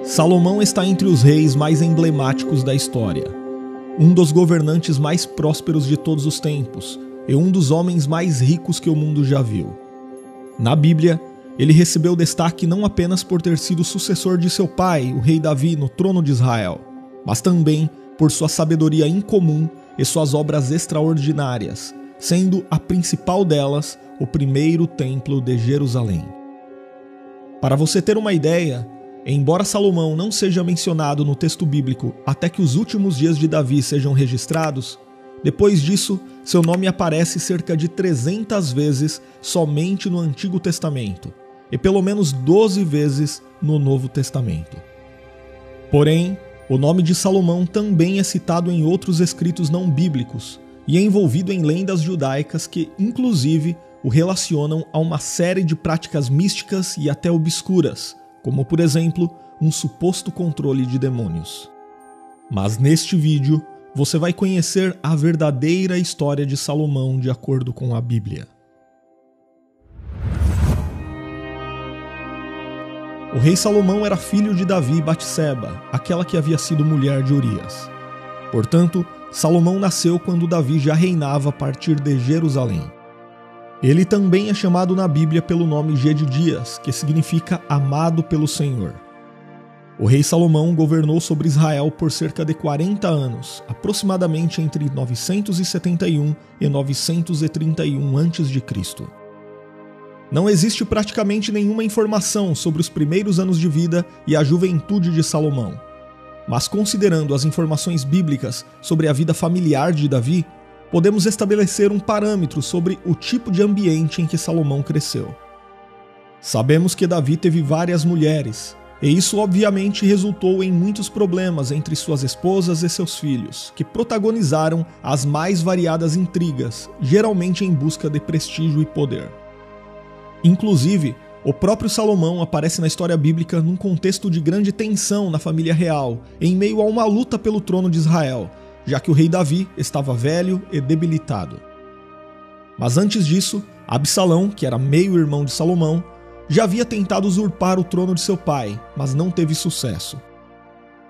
Salomão está entre os reis mais emblemáticos da história, um dos governantes mais prósperos de todos os tempos e um dos homens mais ricos que o mundo já viu. Na Bíblia, ele recebeu destaque não apenas por ter sido sucessor de seu pai, o rei Davi, no trono de Israel, mas também por sua sabedoria incomum e suas obras extraordinárias, sendo a principal delas o primeiro templo de Jerusalém. Para você ter uma ideia, embora Salomão não seja mencionado no texto bíblico até que os últimos dias de Davi sejam registrados, depois disso, seu nome aparece cerca de 300 vezes somente no Antigo Testamento e pelo menos 12 vezes no Novo Testamento. Porém, o nome de Salomão também é citado em outros escritos não bíblicos e é envolvido em lendas judaicas que, inclusive, o relacionam a uma série de práticas místicas e até obscuras, como, por exemplo, um suposto controle de demônios. Mas neste vídeo, você vai conhecer a verdadeira história de Salomão de acordo com a Bíblia. O rei Salomão era filho de Davi e Batseba, aquela que havia sido mulher de Urias. Portanto, Salomão nasceu quando Davi já reinava a partir de Jerusalém. Ele também é chamado na Bíblia pelo nome Gedidias, que significa amado pelo Senhor. O rei Salomão governou sobre Israel por cerca de 40 anos, aproximadamente entre 971 e 931 a.C. Não existe praticamente nenhuma informação sobre os primeiros anos de vida e a juventude de Salomão. Mas considerando as informações bíblicas sobre a vida familiar de Davi, podemos estabelecer um parâmetro sobre o tipo de ambiente em que Salomão cresceu. Sabemos que Davi teve várias mulheres, e isso obviamente resultou em muitos problemas entre suas esposas e seus filhos, que protagonizaram as mais variadas intrigas, geralmente em busca de prestígio e poder. Inclusive, o próprio Salomão aparece na história bíblica num contexto de grande tensão na família real, em meio a uma luta pelo trono de Israel, já que o rei Davi estava velho e debilitado. Mas antes disso, Absalão, que era meio-irmão de Salomão, já havia tentado usurpar o trono de seu pai, mas não teve sucesso.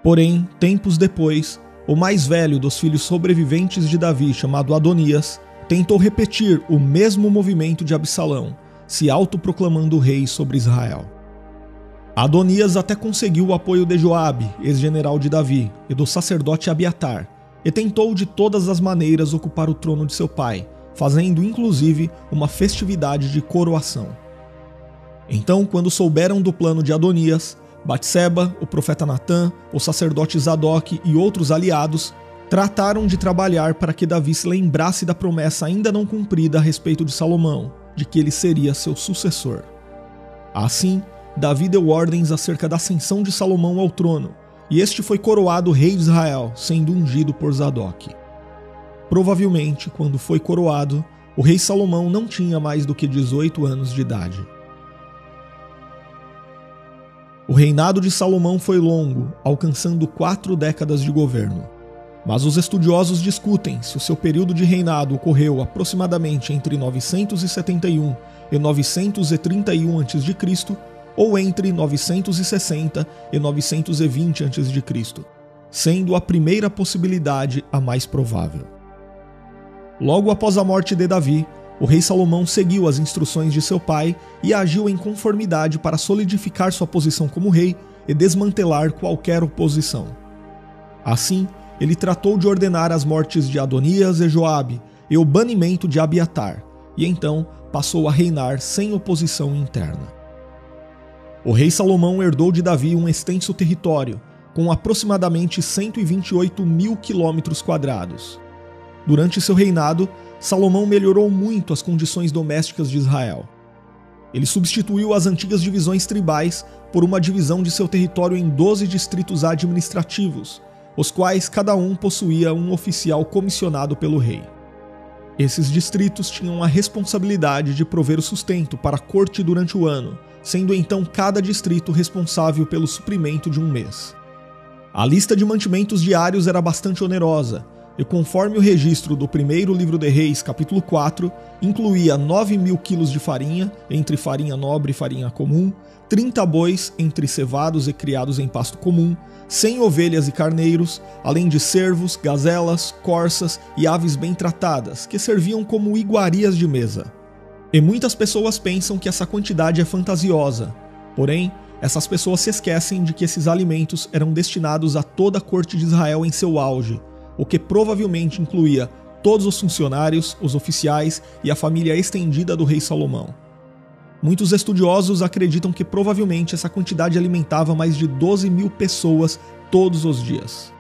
Porém, tempos depois, o mais velho dos filhos sobreviventes de Davi, chamado Adonias, tentou repetir o mesmo movimento de Absalão, se autoproclamando rei sobre Israel. Adonias até conseguiu o apoio de Joabe, ex-general de Davi, e do sacerdote Abiatar, e tentou de todas as maneiras ocupar o trono de seu pai, fazendo inclusive uma festividade de coroação. Então, quando souberam do plano de Adonias, Batseba, o profeta Natã, o sacerdote Zadok e outros aliados trataram de trabalhar para que Davi se lembrasse da promessa ainda não cumprida a respeito de Salomão, de que ele seria seu sucessor. Assim, Davi deu ordens acerca da ascensão de Salomão ao trono, e este foi coroado rei de Israel, sendo ungido por Zadok. Provavelmente, quando foi coroado, o rei Salomão não tinha mais do que 18 anos de idade. O reinado de Salomão foi longo, alcançando 4 décadas de governo. Mas os estudiosos discutem se o seu período de reinado ocorreu aproximadamente entre 971 e 931 a.C., ou entre 960 e 920 a.C., sendo a primeira possibilidade a mais provável. Logo após a morte de Davi, o rei Salomão seguiu as instruções de seu pai e agiu em conformidade para solidificar sua posição como rei e desmantelar qualquer oposição. Assim, ele tratou de ordenar as mortes de Adonias e Joabe e o banimento de Abiatar, e então passou a reinar sem oposição interna. O rei Salomão herdou de Davi um extenso território, com aproximadamente 128 mil quilômetros quadrados. Durante seu reinado, Salomão melhorou muito as condições domésticas de Israel. Ele substituiu as antigas divisões tribais por uma divisão de seu território em 12 distritos administrativos, os quais cada um possuía um oficial comissionado pelo rei. Esses distritos tinham a responsabilidade de prover o sustento para a corte durante o ano, sendo então cada distrito responsável pelo suprimento de um mês. A lista de mantimentos diários era bastante onerosa, e conforme o registro do primeiro livro de Reis, capítulo 4, incluía 9.000 quilos de farinha, entre farinha nobre e farinha comum, 30 bois, entre cevados e criados em pasto comum, 100 ovelhas e carneiros, além de cervos, gazelas, corças e aves bem tratadas, que serviam como iguarias de mesa. E muitas pessoas pensam que essa quantidade é fantasiosa, porém, essas pessoas se esquecem de que esses alimentos eram destinados a toda a corte de Israel em seu auge, o que provavelmente incluía todos os funcionários, os oficiais e a família estendida do rei Salomão. Muitos estudiosos acreditam que provavelmente essa quantidade alimentava mais de 12.000 pessoas todos os dias.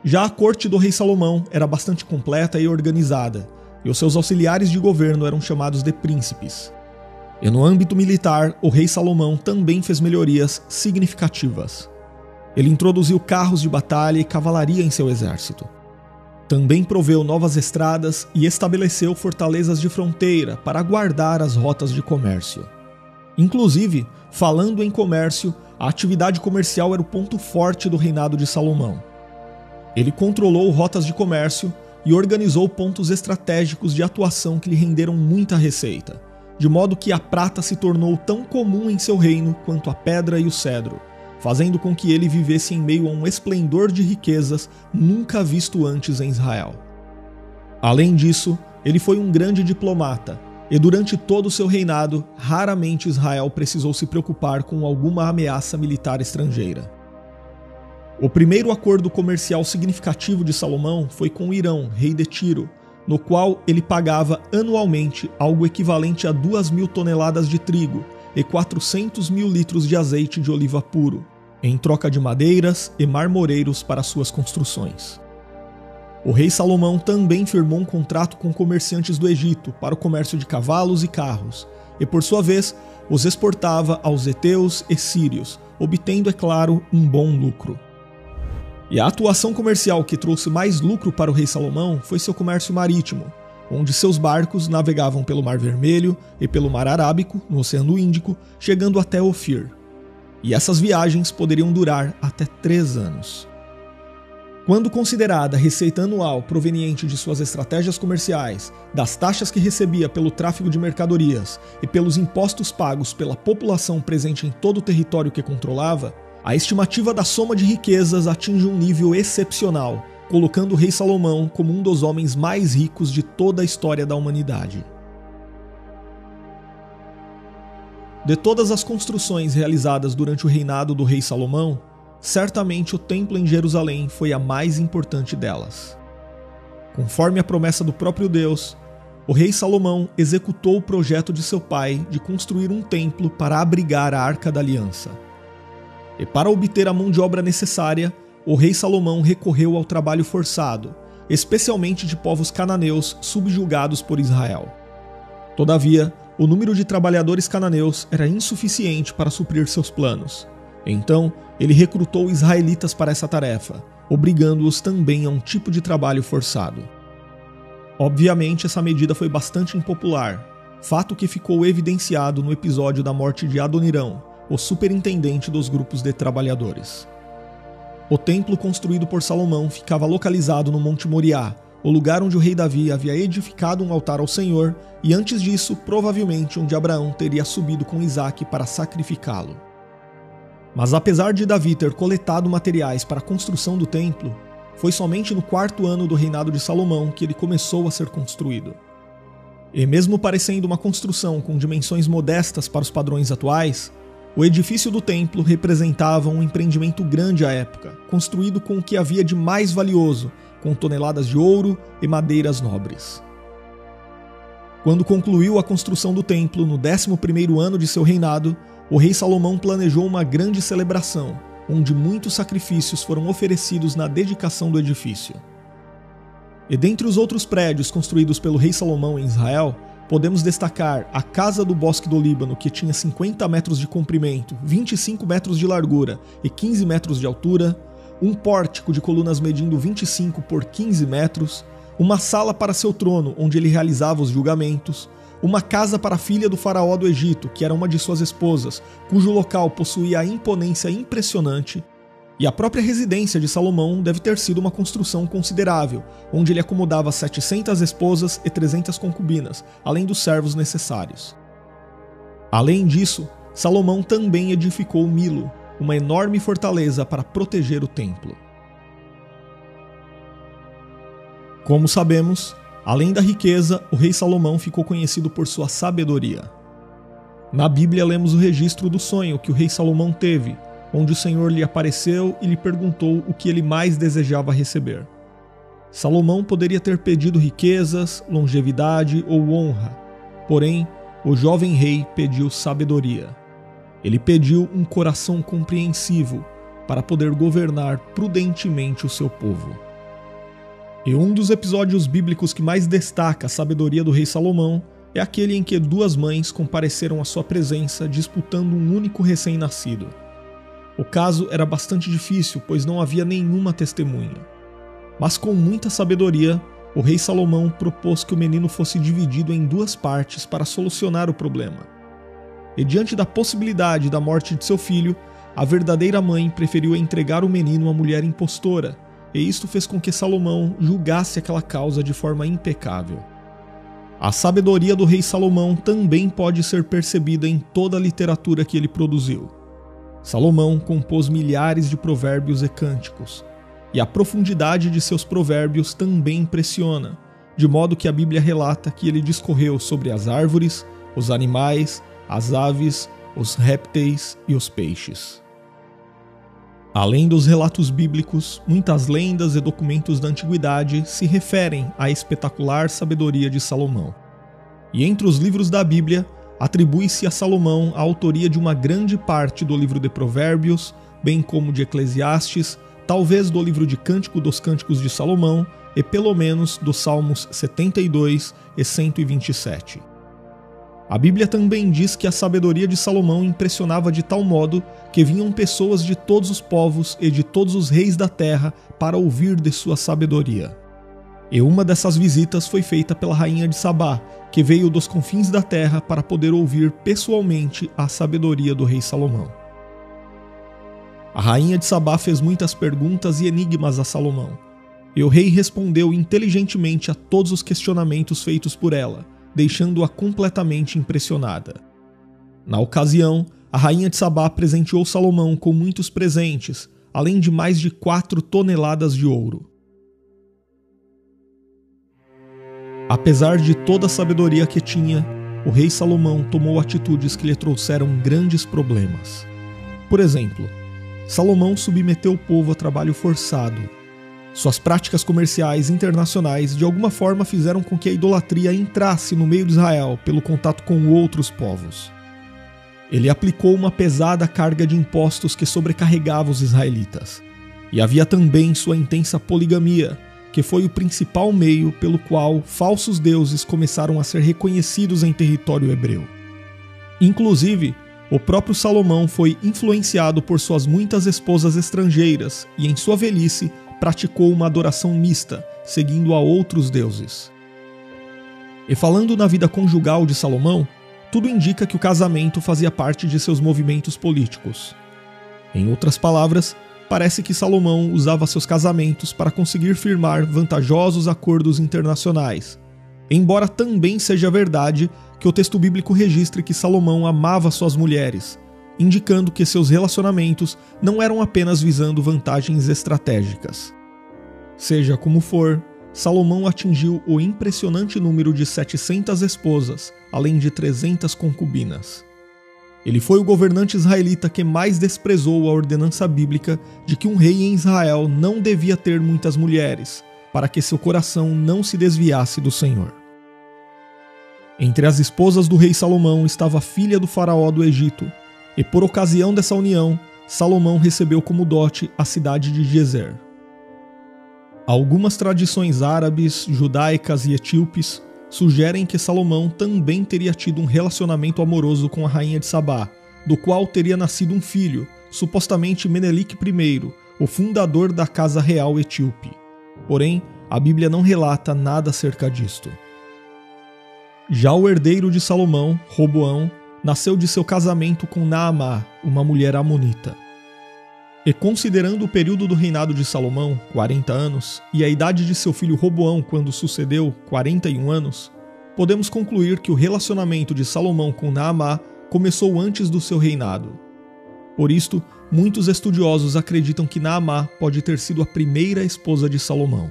Já a corte do rei Salomão era bastante completa e organizada, e os seus auxiliares de governo eram chamados de príncipes. E no âmbito militar, o rei Salomão também fez melhorias significativas. Ele introduziu carros de batalha e cavalaria em seu exército. Também proveu novas estradas e estabeleceu fortalezas de fronteira para guardar as rotas de comércio. Inclusive, falando em comércio, a atividade comercial era o ponto forte do reinado de Salomão. Ele controlou rotas de comércio e organizou pontos estratégicos de atuação que lhe renderam muita receita, de modo que a prata se tornou tão comum em seu reino quanto a pedra e o cedro, fazendo com que ele vivesse em meio a um esplendor de riquezas nunca visto antes em Israel. Além disso, ele foi um grande diplomata, e durante todo o seu reinado, raramente Israel precisou se preocupar com alguma ameaça militar estrangeira. O primeiro acordo comercial significativo de Salomão foi com o Irão, rei de Tiro, no qual ele pagava anualmente algo equivalente a 2.000 toneladas de trigo e 400.000 litros de azeite de oliva puro, em troca de madeiras e marmoreiros para suas construções. O rei Salomão também firmou um contrato com comerciantes do Egito para o comércio de cavalos e carros, e por sua vez os exportava aos heteus e sírios, obtendo, é claro, um bom lucro. E a atuação comercial que trouxe mais lucro para o rei Salomão foi seu comércio marítimo, onde seus barcos navegavam pelo Mar Vermelho e pelo Mar Arábico, no Oceano Índico, chegando até Ofir. E essas viagens poderiam durar até 3 anos. Quando considerada a receita anual proveniente de suas estratégias comerciais, das taxas que recebia pelo tráfego de mercadorias e pelos impostos pagos pela população presente em todo o território que controlava, a estimativa da soma de riquezas atinge um nível excepcional, colocando o rei Salomão como um dos homens mais ricos de toda a história da humanidade. De todas as construções realizadas durante o reinado do rei Salomão, certamente o templo em Jerusalém foi a mais importante delas. Conforme a promessa do próprio Deus, o rei Salomão executou o projeto de seu pai de construir um templo para abrigar a Arca da Aliança. E para obter a mão de obra necessária, o rei Salomão recorreu ao trabalho forçado, especialmente de povos cananeus subjugados por Israel. Todavia, o número de trabalhadores cananeus era insuficiente para suprir seus planos. Então, ele recrutou israelitas para essa tarefa, obrigando-os também a um tipo de trabalho forçado. Obviamente, essa medida foi bastante impopular, fato que ficou evidenciado no episódio da morte de Adonirão, o superintendente dos grupos de trabalhadores. O templo construído por Salomão ficava localizado no Monte Moriá, o lugar onde o rei Davi havia edificado um altar ao Senhor e antes disso, provavelmente onde Abraão teria subido com Isaque para sacrificá-lo. Mas apesar de Davi ter coletado materiais para a construção do templo, foi somente no 4º ano do reinado de Salomão que ele começou a ser construído. E mesmo parecendo uma construção com dimensões modestas para os padrões atuais, o edifício do templo representava um empreendimento grande à época, construído com o que havia de mais valioso, com toneladas de ouro e madeiras nobres. Quando concluiu a construção do templo no 11º ano de seu reinado, o rei Salomão planejou uma grande celebração, onde muitos sacrifícios foram oferecidos na dedicação do edifício. E dentre os outros prédios construídos pelo rei Salomão em Israel, podemos destacar a Casa do Bosque do Líbano, que tinha 50 metros de comprimento, 25 metros de largura e 15 metros de altura, um pórtico de colunas medindo 25 por 15 metros, uma sala para seu trono, onde ele realizava os julgamentos, uma casa para a filha do faraó do Egito, que era uma de suas esposas, cujo local possuía a imponência impressionante, E a própria residência de Salomão deve ter sido uma construção considerável, onde ele acomodava 700 esposas e 300 concubinas, além dos servos necessários. Além disso, Salomão também edificou Milo, uma enorme fortaleza para proteger o templo. Como sabemos, além da riqueza, o rei Salomão ficou conhecido por sua sabedoria. Na Bíblia lemos o registro do sonho que o rei Salomão teve, onde o Senhor lhe apareceu e lhe perguntou o que ele mais desejava receber. Salomão poderia ter pedido riquezas, longevidade ou honra, porém, o jovem rei pediu sabedoria. Ele pediu um coração compreensivo para poder governar prudentemente o seu povo. E um dos episódios bíblicos que mais destaca a sabedoria do rei Salomão é aquele em que duas mães compareceram à sua presença disputando um único recém-nascido. O caso era bastante difícil, pois não havia nenhuma testemunha. Mas com muita sabedoria, o rei Salomão propôs que o menino fosse dividido em duas partes para solucionar o problema. E diante da possibilidade da morte de seu filho, a verdadeira mãe preferiu entregar o menino à mulher impostora, e isto fez com que Salomão julgasse aquela causa de forma impecável. A sabedoria do rei Salomão também pode ser percebida em toda a literatura que ele produziu. Salomão compôs milhares de provérbios e cânticos, e a profundidade de seus provérbios também impressiona, de modo que a Bíblia relata que ele discorreu sobre as árvores, os animais, as aves, os répteis e os peixes. Além dos relatos bíblicos, muitas lendas e documentos da antiguidade se referem à espetacular sabedoria de Salomão. E entre os livros da Bíblia, atribui-se a Salomão a autoria de uma grande parte do livro de Provérbios, bem como de Eclesiastes, talvez do livro de Cântico dos Cânticos de Salomão e pelo menos dos Salmos 72 e 127. A Bíblia também diz que a sabedoria de Salomão impressionava de tal modo que vinham pessoas de todos os povos e de todos os reis da terra para ouvir de sua sabedoria. E uma dessas visitas foi feita pela rainha de Sabá, que veio dos confins da terra para poder ouvir pessoalmente a sabedoria do rei Salomão. A rainha de Sabá fez muitas perguntas e enigmas a Salomão, e o rei respondeu inteligentemente a todos os questionamentos feitos por ela, deixando-a completamente impressionada. Na ocasião, a rainha de Sabá presenteou Salomão com muitos presentes, além de mais de 4 toneladas de ouro. Apesar de toda a sabedoria que tinha, o rei Salomão tomou atitudes que lhe trouxeram grandes problemas. Por exemplo, Salomão submeteu o povo a trabalho forçado. Suas práticas comerciais internacionais de alguma forma fizeram com que a idolatria entrasse no meio de Israel pelo contato com outros povos. Ele aplicou uma pesada carga de impostos que sobrecarregava os israelitas. E havia também sua intensa poligamia, que foi o principal meio pelo qual falsos deuses começaram a ser reconhecidos em território hebreu. Inclusive, o próprio Salomão foi influenciado por suas muitas esposas estrangeiras e, em sua velhice, praticou uma adoração mista, seguindo a outros deuses. E falando na vida conjugal de Salomão, tudo indica que o casamento fazia parte de seus movimentos políticos. Em outras palavras, parece que Salomão usava seus casamentos para conseguir firmar vantajosos acordos internacionais, embora também seja verdade que o texto bíblico registre que Salomão amava suas mulheres, indicando que seus relacionamentos não eram apenas visando vantagens estratégicas. Seja como for, Salomão atingiu o impressionante número de 700 esposas, além de 300 concubinas. Ele foi o governante israelita que mais desprezou a ordenança bíblica de que um rei em Israel não devia ter muitas mulheres, para que seu coração não se desviasse do Senhor. Entre as esposas do rei Salomão estava a filha do faraó do Egito, e por ocasião dessa união, Salomão recebeu como dote a cidade de Gezer. Algumas tradições árabes, judaicas e etíopes sugerem que Salomão também teria tido um relacionamento amoroso com a rainha de Sabá, do qual teria nascido um filho, supostamente Menelik I, o fundador da casa real etíope. Porém, a Bíblia não relata nada acerca disto. Já o herdeiro de Salomão, Roboão, nasceu de seu casamento com Naamá, uma mulher amonita. E considerando o período do reinado de Salomão, 40 anos, e a idade de seu filho Roboão quando sucedeu, 41 anos, podemos concluir que o relacionamento de Salomão com Naamá começou antes do seu reinado. Por isto, muitos estudiosos acreditam que Naamá pode ter sido a primeira esposa de Salomão.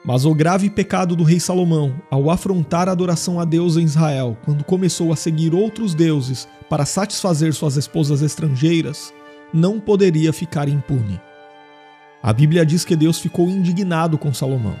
Mas o grave pecado do rei Salomão, ao afrontar a adoração a Deus em Israel, quando começou a seguir outros deuses para satisfazer suas esposas estrangeiras, não poderia ficar impune. A Bíblia diz que Deus ficou indignado com Salomão.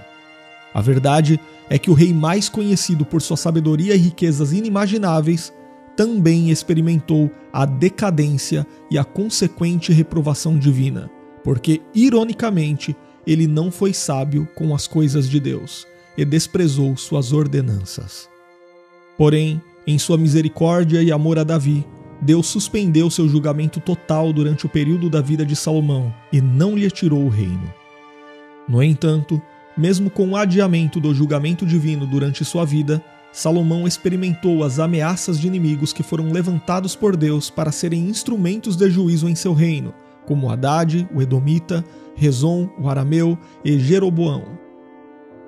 A verdade é que o rei mais conhecido por sua sabedoria e riquezas inimagináveis também experimentou a decadência e a consequente reprovação divina, porque, ironicamente, ele não foi sábio com as coisas de Deus e desprezou suas ordenanças. Porém, em sua misericórdia e amor a Davi, Deus suspendeu seu julgamento total durante o período da vida de Salomão e não lhe tirou o reino. No entanto, mesmo com o adiamento do julgamento divino durante sua vida, Salomão experimentou as ameaças de inimigos que foram levantados por Deus para serem instrumentos de juízo em seu reino, como Haddad, o Edomita, Rezon, o Arameu e Jeroboão.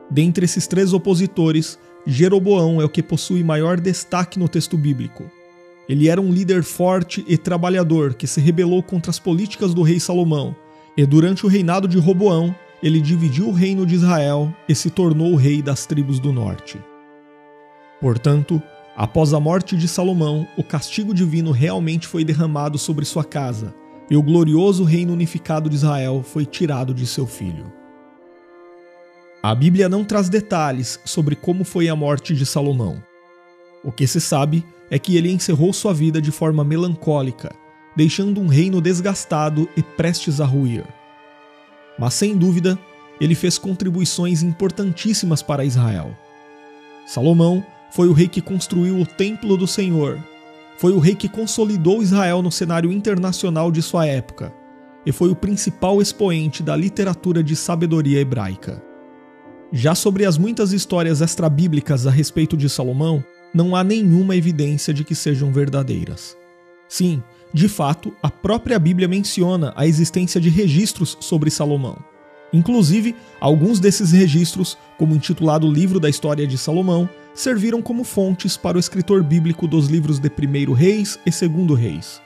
Dentre esses três opositores, Jeroboão é o que possui maior destaque no texto bíblico. Ele era um líder forte e trabalhador que se rebelou contra as políticas do rei Salomão, e durante o reinado de Roboão, ele dividiu o reino de Israel e se tornou o rei das tribos do norte. Portanto, após a morte de Salomão, o castigo divino realmente foi derramado sobre sua casa, e o glorioso reino unificado de Israel foi tirado de seu filho. A Bíblia não traz detalhes sobre como foi a morte de Salomão. O que se sabe é que ele encerrou sua vida de forma melancólica, deixando um reino desgastado e prestes a ruir. Mas sem dúvida, ele fez contribuições importantíssimas para Israel. Salomão foi o rei que construiu o templo do Senhor, foi o rei que consolidou Israel no cenário internacional de sua época, e foi o principal expoente da literatura de sabedoria hebraica. Já sobre as muitas histórias extrabíblicas a respeito de Salomão, não há nenhuma evidência de que sejam verdadeiras. Sim, de fato, a própria Bíblia menciona a existência de registros sobre Salomão. Inclusive, alguns desses registros, como o intitulado Livro da História de Salomão, serviram como fontes para o escritor bíblico dos livros de 1º Reis e 2º Reis.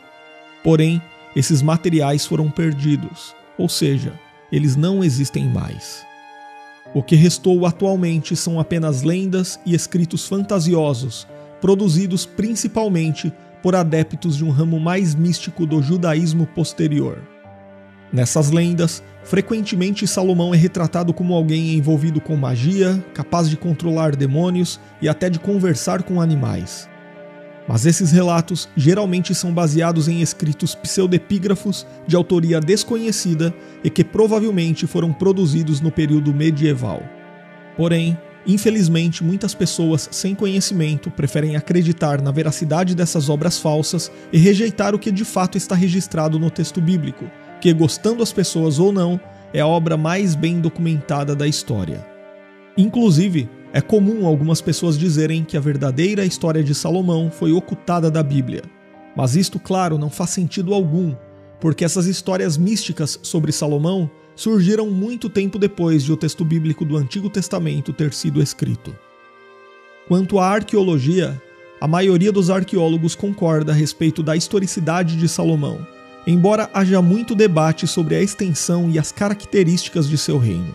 Porém, esses materiais foram perdidos, ou seja, eles não existem mais. O que restou atualmente são apenas lendas e escritos fantasiosos, produzidos principalmente por adeptos de um ramo mais místico do judaísmo posterior. Nessas lendas, frequentemente Salomão é retratado como alguém envolvido com magia, capaz de controlar demônios e até de conversar com animais. Mas esses relatos geralmente são baseados em escritos pseudepígrafos de autoria desconhecida e que provavelmente foram produzidos no período medieval. Porém, infelizmente, muitas pessoas sem conhecimento preferem acreditar na veracidade dessas obras falsas e rejeitar o que de fato está registrado no texto bíblico, que, gostando as pessoas ou não, é a obra mais bem documentada da história. Inclusive, é comum algumas pessoas dizerem que a verdadeira história de Salomão foi ocultada da Bíblia. Mas isto, claro, não faz sentido algum, porque essas histórias místicas sobre Salomão surgiram muito tempo depois de o texto bíblico do Antigo Testamento ter sido escrito. Quanto à arqueologia, a maioria dos arqueólogos concorda a respeito da historicidade de Salomão, embora haja muito debate sobre a extensão e as características de seu reino.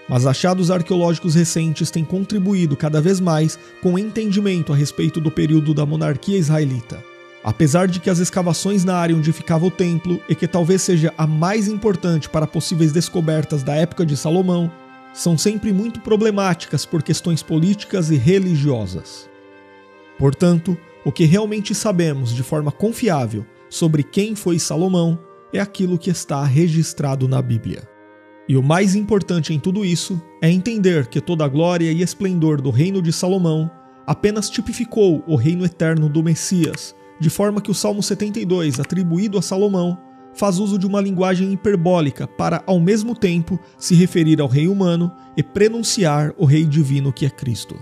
Mas achados arqueológicos recentes têm contribuído cada vez mais com o entendimento a respeito do período da monarquia israelita. Apesar de que as escavações na área onde ficava o templo, e que talvez seja a mais importante para possíveis descobertas da época de Salomão, são sempre muito problemáticas por questões políticas e religiosas. Portanto, o que realmente sabemos de forma confiável sobre quem foi Salomão é aquilo que está registrado na Bíblia. E o mais importante em tudo isso é entender que toda a glória e esplendor do reino de Salomão apenas tipificou o reino eterno do Messias, de forma que o Salmo 72, atribuído a Salomão, faz uso de uma linguagem hiperbólica para, ao mesmo tempo, se referir ao rei humano e prenunciar o rei divino que é Cristo.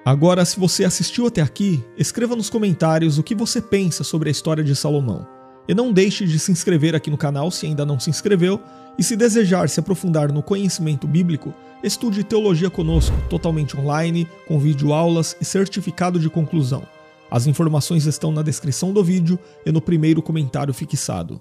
Agora, se você assistiu até aqui, escreva nos comentários o que você pensa sobre a história de Salomão. E não deixe de se inscrever aqui no canal se ainda não se inscreveu, e se desejar se aprofundar no conhecimento bíblico, estude teologia conosco, totalmente online, com videoaulas e certificado de conclusão. As informações estão na descrição do vídeo e no primeiro comentário fixado.